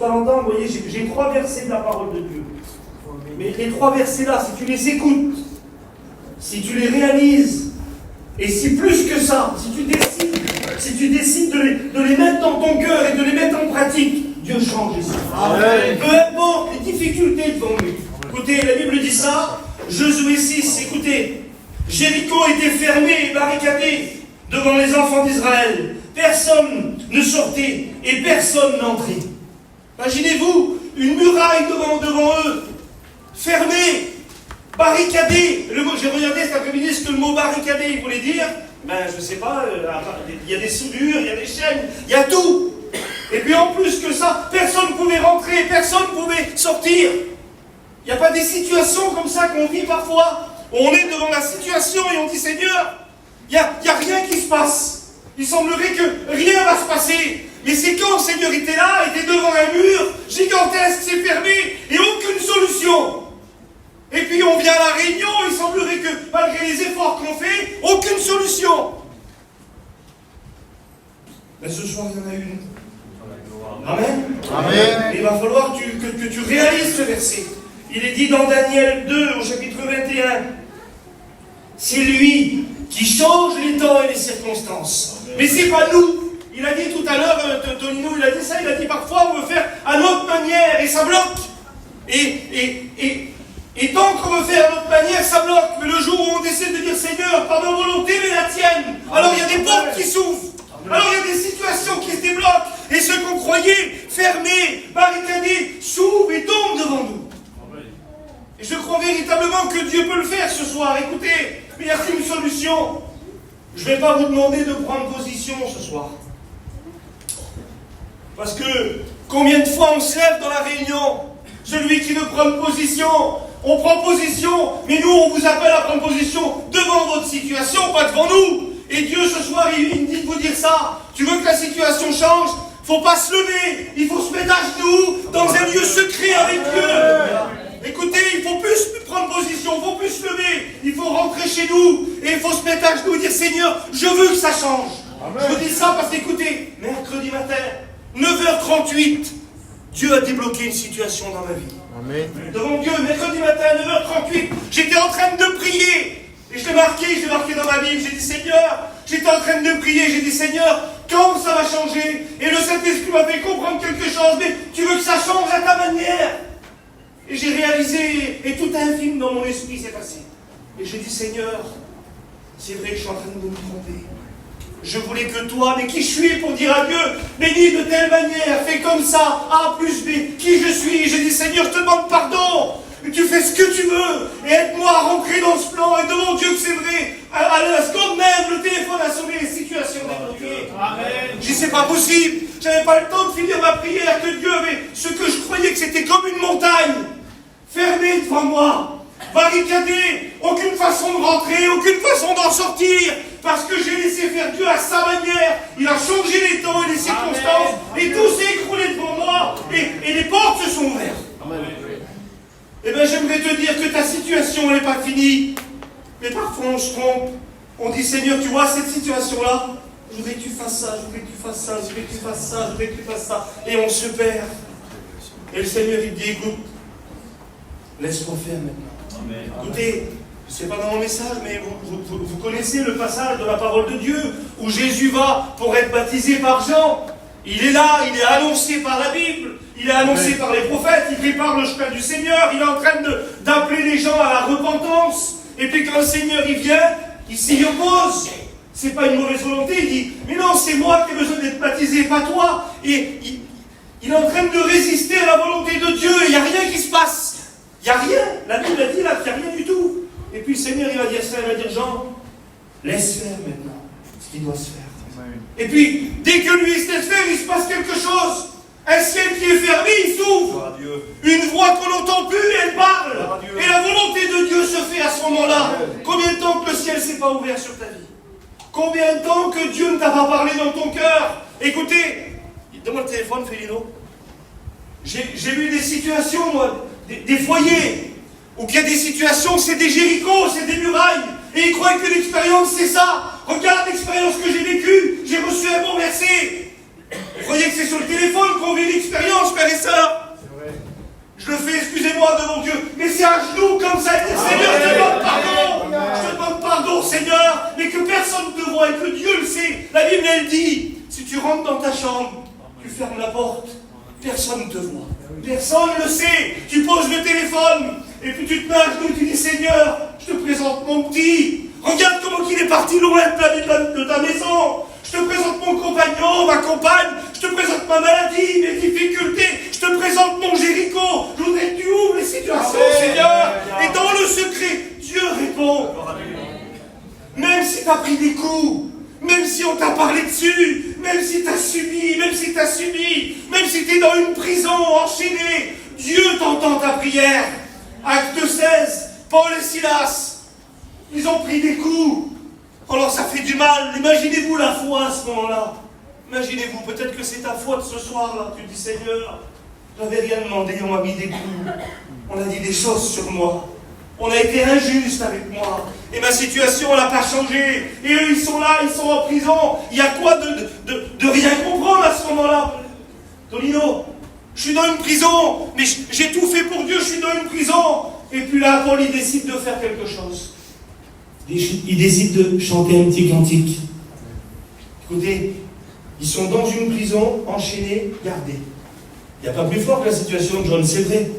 temps en temps, vous voyez, j'ai 3 versets de la parole de Dieu. Mais les 3 versets-là, si tu les écoutes, si tu les réalises, et si plus que ça, si tu décides de les mettre dans ton cœur et de les mettre en pratique, Dieu change les situations. Peu importe les difficultés devant lui. Écoutez, la Bible dit ça, Josué 6, écoutez, Jéricho était fermé et barricadé devant les enfants d'Israël. Personne ne sortait et personne n'entrait. Imaginez-vous, une muraille devant eux, fermée, barricadée. J'ai regardé cet après-midi ce que le mot barricadé il voulait dire. Je ne sais pas, il y a des soudures, il y a des chaînes, il y a tout. Et puis en plus que ça, personne ne pouvait rentrer, personne ne pouvait sortir. Il n'y a pas des situations comme ça qu'on vit parfois, où on est devant la situation et on dit Seigneur, il n'y a rien qui se passe. Il semblerait que rien ne va se passer. Mais c'est quand le Seigneur était là, était devant un mur gigantesque, c'est fermé, et aucune solution. Et puis on vient à la réunion, il semblerait que malgré les efforts qu'on fait, aucune solution. Mais ce soir, il y en a une. Amen. Amen. Il va falloir que tu réalises ce verset. Il est dit dans Daniel 2, au chapitre 21, c'est lui qui change les temps et les circonstances. Amen. Mais c'est pas nous. Il a dit tout à l'heure, Tonino, il a dit ça, il a dit parfois on veut faire à notre manière et ça bloque. Et tant qu'on veut faire à notre manière, ça bloque. Mais le jour où on décide de dire Seigneur, pas ma volonté mais la tienne, alors il y a des portes qui s'ouvrent. Alors il y a des situations qui se débloquent. Et ce qu'on croyait fermés, barricadés, s'ouvrent et tombent devant nous. Et je crois véritablement que Dieu peut le faire ce soir. Écoutez, mais il y a une solution. Je ne vais pas vous demander de prendre position ce soir. Parce que combien de fois on se lève dans la réunion, celui qui veut prendre position, on prend position, mais nous on vous appelle à prendre position devant votre situation, pas devant nous. Et Dieu ce soir il me dit de vous dire ça. Tu veux que la situation change? Il ne faut pas se lever, il faut se mettre à genoux dans un lieu secret avec Dieu. Écoutez, il ne faut plus prendre position, il ne faut plus se lever, il faut rentrer chez nous et il faut se mettre à genoux et dire Seigneur, je veux que ça change. Amen. Je vous dis ça parce qu'écoutez, mercredi matin, 9h38, Dieu a débloqué une situation dans ma vie. Amen. Devant Dieu, mercredi matin, 9h38, j'étais en train de prier. Et je l'ai marqué dans ma Bible, j'ai dit Seigneur, j'étais en train de prier, j'ai dit Seigneur, quand ça va changer? Et le Saint-Esprit m'a fait comprendre quelque chose, mais tu veux que ça change à ta manière? Et j'ai réalisé, et tout un film dans mon esprit s'est passé. Et j'ai dit Seigneur, c'est vrai que je suis en train de me tromper. Je voulais que toi, mais qui je suis pour dire à Dieu, bénis de telle manière, fais comme ça, A plus B, qui je suis? J'ai dit Seigneur, je te demande pardon. Tu fais ce que tu veux, et aide-moi à rentrer dans ce plan, et demande Dieu que c'est vrai. À la seconde même, le téléphone a sonné, les situations débloquées. J'ai dit, c'est pas possible. J'avais pas le temps de finir ma prière, que Dieu avait ce que je croyais que c'était comme une montagne, fermée devant moi, barricadée, aucune façon de rentrer, aucune façon d'en sortir, parce que j'ai laissé faire Dieu à sa manière. Il a changé les temps et les circonstances, et tout s'est écroulé devant moi, et les portes se sont ouvertes. Amen. Eh bien, j'aimerais te dire que ta situation n'est pas finie. Mais parfois, on se trompe. On dit, Seigneur, tu vois cette situation-là? Je voudrais que tu fasses ça, je voudrais que tu fasses ça, je voudrais que tu fasses ça, je voudrais que tu fasses ça. Et on se perd. Et le Seigneur, il dit, écoute, laisse-moi faire maintenant. Amen. Écoutez, ce n'est pas dans mon message, mais vous connaissez le passage de la parole de Dieu où Jésus va pour être baptisé par Jean. Il est là, il est annoncé par la Bible. Il est annoncé par les prophètes, il prépare le chemin du Seigneur, il est en train d'appeler les gens à la repentance. Et puis quand le Seigneur il vient, il s'y oppose. C'est pas une mauvaise volonté, il dit, mais non, c'est moi qui ai besoin d'être baptisé, pas toi. Et il est en train de résister à la volonté de Dieu, et il n'y a rien qui se passe. Il n'y a rien. La Bible a dit là qu'il n'y a rien du tout. Et puis le Seigneur il va dire ça, il va dire, Jean, laisse faire maintenant ce qui doit se faire. Et puis, dès que lui se laisse faire, il se passe quelque chose. Un ciel qui est fermé, il s'ouvre. Une voix qu'on n'entend plus, elle parle. Et la volonté de Dieu se fait à ce moment-là. Combien de temps que le ciel ne s'est pas ouvert sur ta vie? Combien de temps que Dieu ne t'a pas parlé dans ton cœur? Écoutez, donne-moi le téléphone, Félino. J'ai vu des situations, moi, des foyers, où il y a des situations, c'est des Jérichos, c'est des murailles. Et ils croient que l'expérience, c'est ça. Regarde l'expérience que j'ai vécue. J'ai reçu un bon verset. Vous croyez que c'est sur le téléphone qu'on vit l'expérience, frères et sœurs? Je le fais, excusez-moi, devant Dieu. Mais c'est à genoux comme ça. Et dire, Seigneur, je te demande pardon. Je te demande pardon, Seigneur. Mais que personne ne te voit et que Dieu le sait. La Bible, elle dit, si tu rentres dans ta chambre, tu fermes la porte. Personne ne te voit. Personne ne le sait. Tu poses le téléphone. Et puis tu te mets à genoux et tu dis, Seigneur, je te présente mon petit. Regarde comment il est parti loin de ta maison. Je te présente mon compagnon, ma compagne. Je te présente ma maladie, mes difficultés. Je te présente mon Jéricho. Je voudrais que tu ouvres les situations, Seigneur. Et dans le secret, Dieu répond. Même si tu as pris des coups, même si on t'a parlé dessus, même si tu as subi, même si tu es dans une prison enchaîné, Dieu t'entend ta prière. Acte 16, Paul et Silas, ils ont pris des coups. Alors ça fait du mal. Imaginez-vous la foi à ce moment-là. Imaginez-vous, peut-être que c'est ta foi de ce soir-là. Tu dis, Seigneur, je n'avais rien demandé, on m'a mis des coups. On a dit des choses sur moi. On a été injuste avec moi. Et ma situation, elle n'a pas changé. Et eux, ils sont là, ils sont en prison. Il y a quoi de rien comprendre à ce moment-là? Tonino, je suis dans une prison, mais j'ai tout fait pour Dieu, je suis dans une prison. Et puis là, Paul, il décide de faire quelque chose. Il décide de chanter un petit cantique. Écoutez, ils sont dans une prison, enchaînés, gardés. Il n'y a pas plus fort que la situation de John, c'est vrai.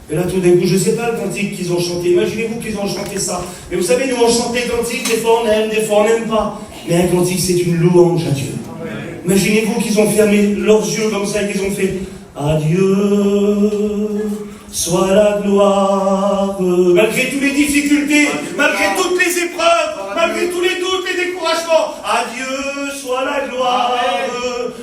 Et là, tout d'un coup, je ne sais pas le cantique qu'ils ont chanté. Imaginez-vous qu'ils ont chanté ça. Mais vous savez, nous, on chante des cantiques, des fois on aime, des fois on n'aime pas. Mais un cantique, c'est une louange à Dieu. Imaginez-vous qu'ils ont fermé leurs yeux comme ça et qu'ils ont fait « Adieu, soit la gloire ». Malgré toutes les difficultés, malgré toutes les épreuves, malgré tous les doutes, les découragements. Adieu, soit la gloire.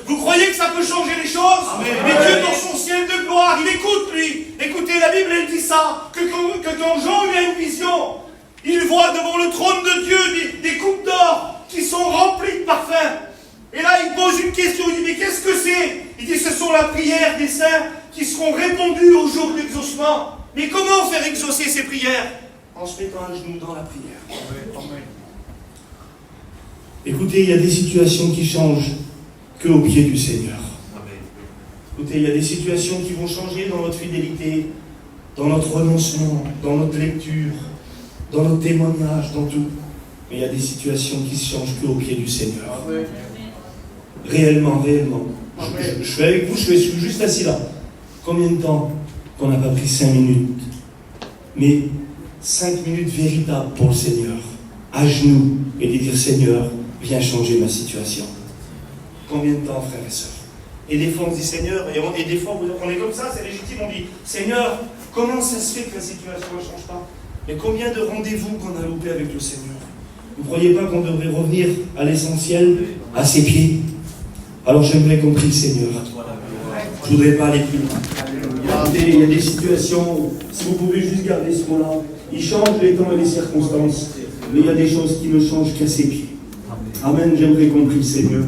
Vous croyez que ça peut changer les choses? Mais Dieu, dans son ciel de gloire, il écoute, lui. Écoutez, la Bible, elle dit ça, que quand Jean lui a une vision, il voit devant le trône de Dieu des coupes d'or qui sont remplies de parfums. Et là, il pose une question, il dit, mais qu'est-ce que c'est? Il dit, ce sont la prière des saints qui seront répondues au jour de l'exaucement. Mais comment faire exaucer ces prières? En se mettant à genoux dans la prière. Écoutez, il y a des situations qui changent qu'au pied du Seigneur. Écoutez, il y a des situations qui vont changer dans notre fidélité, dans notre renoncement, dans notre lecture, dans notre témoignage, dans tout. Mais il y a des situations qui se changent qu'au pied du Seigneur. Réellement. Je suis avec vous, je suis juste assis là. Combien de temps qu'on n'a pas pris 5 minutes? Mais 5 minutes véritables pour le Seigneur, à genoux, et de dire, Seigneur, viens changer ma situation. Combien de temps, frères et sœurs? Et des fois, on dit, Seigneur, et des fois, on est comme ça, c'est légitime, on dit, Seigneur, comment ça se fait que la situation ne change pas? Mais combien de rendez-vous qu'on a loupés avec le Seigneur? Vous ne croyez pas qu'on devrait revenir à l'essentiel, à ses pieds? Alors j'aimerais qu'on prie le Seigneur. Je ne voudrais pas aller plus loin. Il y a des situations, si vous pouvez juste garder ce mot-là, il change les temps et les circonstances, mais il y a des choses qui ne changent qu'à ses pieds. Amen, j'aimerais qu'on prie le Seigneur.